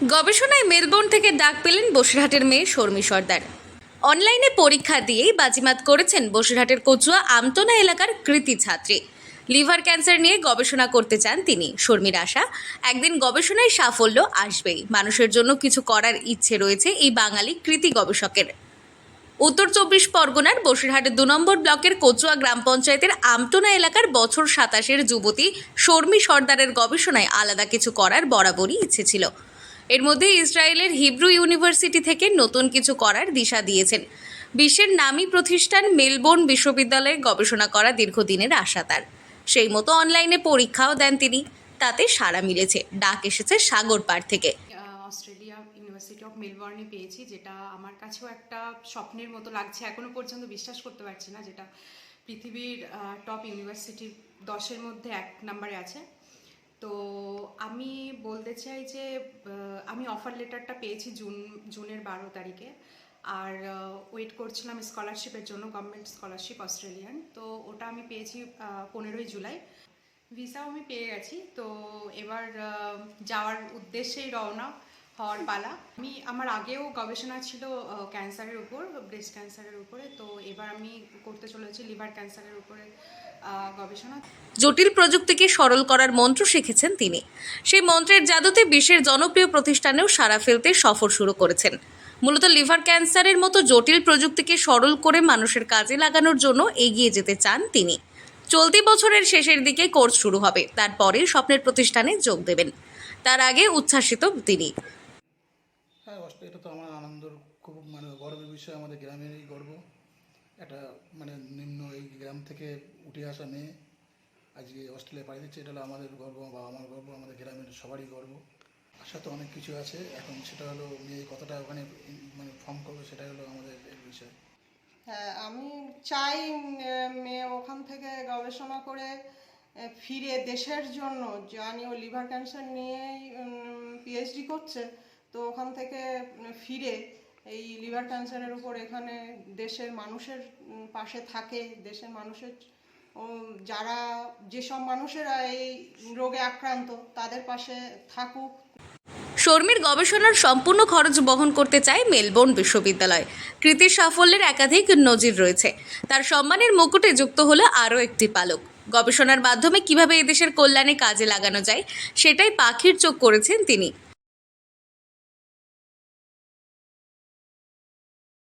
গবেষণায় মেলবোর্ন থেকে ডাক পেলেন বসিরহাটের মেয়ে শর্মী সর্দার। অনলাইনে পরীক্ষা দিয়েই বাজিমাত করেছেন বসিরহাটের কচুয়া আমতনা এলাকার কৃতি ছাত্রী। লিভার ক্যান্সার নিয়ে গবেষণা করতে চান তিনি। শর্মীর আশা, একদিন গবেষণায় সাফল্য আসবেই। মানুষের জন্য কিছু করার ইচ্ছে রয়েছে এই বাঙালি কৃতি গবেষকের। উত্তর 24 পরগনার বসিরহাটের 2 নম্বর ব্লকের কচুয়া গ্রাম পঞ্চায়েতের আমতনা এলাকার বছর 27-এর যুবতী শর্মী সর্দারের গবেষণায় আলাদা কিছু করার বরাবরই ইচ্ছে ছিল। এর মধ্যে ইসরায়েলের হিব্রু ইউনিভার্সিটি থেকে নতুন কিছু করার দিশা দিয়েছেন। বিশ্বের নামী প্রতিষ্ঠান মেলবোর্ন বিশ্ববিদ্যালয়ে গবেষণা করা দীর্ঘদিনের আশা তার। সেই মতো অনলাইনে পরীক্ষাও দেন তিনি। তাতে সাড়া মিলেছে। ডাক এসেছে সাগর পাড় থেকে। অস্ট্রেলিয়া ইউনিভার্সিটি অফ মেলবোর্নে পেয়েছি, যেটা আমার কাছেও একটা স্বপ্নের মতো লাগছে। এখনো পর্যন্ত বিশ্বাস করতে পারছি না, যেটা পৃথিবীর টপ ইউনিভার্সিটির 10-এর মধ্যে 1 নম্বরে আছে। তো আমি বলতে চাই যে আমি অফার লেটারটা পেয়েছি জুনের 12 তারিখে। আর ওয়েট করছিলাম স্কলারশিপের জন্য, গভর্নমেন্ট স্কলারশিপ অস্ট্রেলিয়ান। তো ওটা আমি পেয়েছি 15ই জুলাই। ভিসাও আমি পেয়ে গেছি। তো এবার যাওয়ার উদ্দেশ্যেই রওনা হওয়ার পালা। আমার আগেও গবেষণা ছিল ক্যান্সারের উপর, ব্রেস্ট ক্যান্সারের উপরে। তো এবার আমি করতে চলেছি লিভার ক্যান্সারের উপরে গবেষণা। জটিল প্রযুক্তিকে সরল করার মন্ত্র শিখেছেন তিনি। সেই মন্ত্রের জাদুতে বিশ্বের জনপ্রিয় প্রতিষ্ঠানেও সাড়া ফেলতে সফর শুরু করেছেন। মূলত লিভার ক্যান্সারের মতো জটিল প্রযুক্তিকে সরল করে মানুষের কাজে লাগানোর জন্য এগিয়ে যেতে চান তিনি। চলতি বছরের শেষের দিকে কোর্স শুরু হবে, তারপরে স্বপ্নের প্রতিষ্ঠানে যোগ দেবেন। তার আগে উচ্ছ্বাসিত তিনি। হ্যাঁ, এটা তো আমার আনন্দের খুব গর্বের বিষয়। আমাদের গ্রামেরই গর্ব। একটা নিম্ন এই গ্রাম থেকে উঠে আসা মেয়ে আজকে অস্ট্রেলিয়া পাড়ি দিচ্ছে। এটা হলো আমাদের গর্ব বা আমার গর্ব, আমাদের গ্রামের সবারই গর্ব। আশা তো অনেক কিছু আছে, এখন সেটা হলো মেয়ে কতটা ওখানে ফর্ম করবে, সেটাই হলো আমাদের বিষয়। হ্যাঁ, আমি চাই মেয়ে ওখান থেকে গবেষণা করে ফিরে দেশের জন্য, জানি ও লিভার ক্যান্সার নিয়েই পিএইচডি করছে। তো ওখান থেকে ফিরে এই লিভার ক্যান্সারের উপর এখানে দেশের মানুষের পাশে থাকে, দেশের মানুষের যারা যেসব মানুষেরা এই রোগে আক্রান্ত তাদের পাশে থাকুক। শর্মীর গবেষণার সম্পূর্ণ খরচ বহন করতে চায় মেলবোর্ন বিশ্ববিদ্যালয়। কৃতির সাফল্যের একাধিক নজির রয়েছে। তার সম্মানের মুকুটে যুক্ত হলো আরও একটি পালক। গবেষণার মাধ্যমে কিভাবে এদেশের কল্যাণে কাজে লাগানো যায় সেটাই পাখির চোখ করেছেন তিনি।